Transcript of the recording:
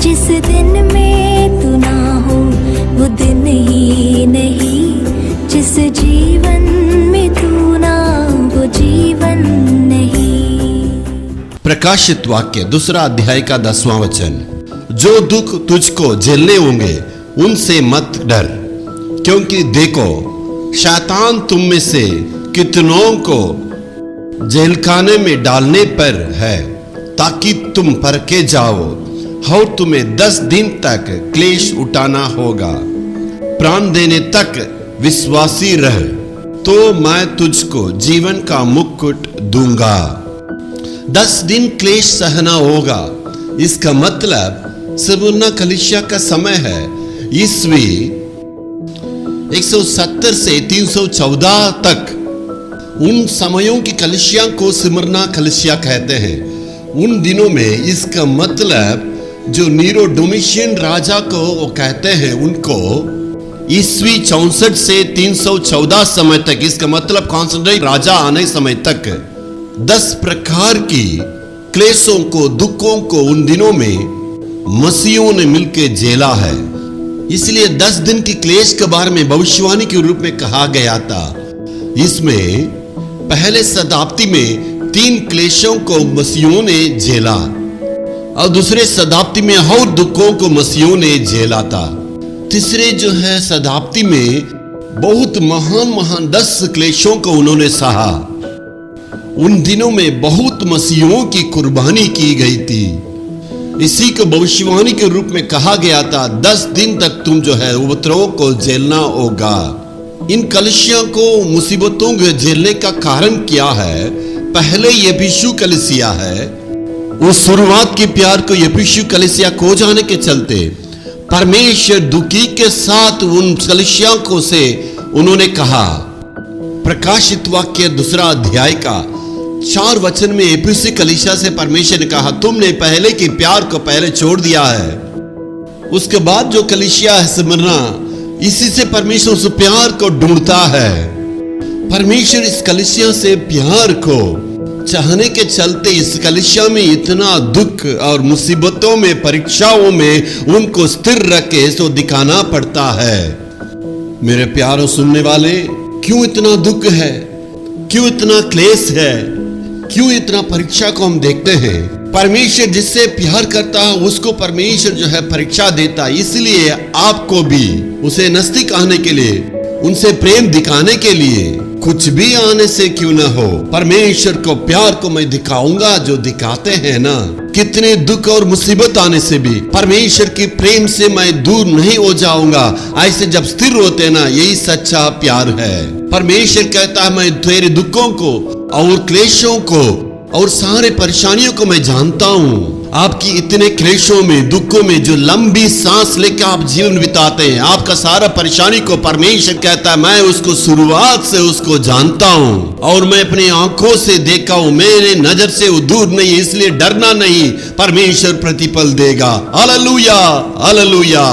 जिस दिन में तू ना हो वो दिन ही नहीं, जिस जीवन में तू ना वो जीवन नहीं। प्रकाशित वाक्य 2 अध्याय का 10वां वचन। जो दुख तुझको झेलने होंगे उनसे मत डर, क्योंकि देखो शैतान तुम में से कितनों को जेलखाने में डालने पर है, ताकि तुम परखे जाओ, और तुम्हें 10 दिन तक क्लेश उठाना होगा। प्राण देने तक विश्वासी रह, तो मैं तुझको जीवन का मुकुट दूंगा। 10 दिन क्लेश सहना होगा। इसका मतलब स्मुरना कलीसिया का समय है ईस्वी 170 से 314 तक। उन समयों की कलीसिया को स्मुरना कलीसिया कहते हैं। उन दिनों में इसका मतलब जो नीरो डोमिशियन राजा को वो कहते हैं, उनको ईस्वी 64 से 314 समय तक, इसका मतलब कॉन्स्टेंटाइन राजा आने समय तक 10 प्रकार की क्लेशों को, दुखों को उन दिनों में मसीहों ने मिलकर झेला है। इसलिए 10 दिन की क्लेश के बारे में भविष्यवाणी के रूप में कहा गया था। इसमें पहले शताब्दी में 3 क्लेशों को मसीहों ने झेला और दूसरे शताब्दी में और दुखों को मसीहों ने झेला था। तीसरे जो है शताब्दी में बहुत महान 10 क्लेशों को उन्होंने सहा। उन दिनों में बहुत मसीहों की कुर्बानी की गई थी। इसी को भविष्यवाणी के रूप में कहा गया था, 10 दिन तक तुम जो है उपद्रवों को झेलना होगा। इन कलीसिया को मुसीबतों को झेलने का कारण क्या है? पहले यीशु कलीसिया है। उस शुरुआत के प्यार को यीशु कलीसिया खो जाने के चलते परमेश्वर दुखी के साथ उन कलीसिया को से उन्होंने कहा। प्रकाशित वाक्य 2 अध्याय का 4 वचन में एफिसी कलीसिया से परमेश्वर ने कहा, तुमने पहले के प्यार को पहले छोड़ दिया है। उसके बाद जो कलीसिया है स्मुरना, इसी से परमेश्वर उस प्यार को ढूंढता है। परमेश्वर इस कलीसिया से प्यार को चाहने के चलते इस कलीसिया में इतना दुख और मुसीबतों में, परीक्षाओं में उनको स्थिर रख के सो दिखाना पड़ता है। मेरे प्यारों सुनने वाले, क्यों इतना दुख है, क्यों इतना क्लेश है, क्यों इतना परीक्षा को हम देखते हैं? परमेश्वर जिससे प्यार करता है उसको परमेश्वर जो है परीक्षा देता है। इसलिए आपको भी उसे नजदीक आने के लिए, उनसे प्रेम दिखाने के लिए, कुछ भी आने से क्यों ना हो, परमेश्वर को प्यार को मैं दिखाऊंगा जो दिखाते हैं ना। कितने दुख और मुसीबत आने से भी परमेश्वर के प्रेम से मैं दूर नहीं हो जाऊंगा। ऐसे जब स्थिर होते ना, यही सच्चा प्यार है। परमेश्वर कहता है, मैं तेरे दुखों को और क्लेशों को और सारे परेशानियों को मैं जानता हूँ। आपकी इतने क्लेशों में, दुखों में जो लंबी सांस लेकर आप जीवन बिताते हैं, आपका सारा परेशानी को परमेश्वर कहता है, मैं उसको शुरुआत से उसको जानता हूँ और मैं अपनी आंखों से देखा हूँ। मेरे नजर से वो दूर नहीं, इसलिए डरना नहीं, परमेश्वर प्रतिफल देगा। Hallelujah, hallelujah.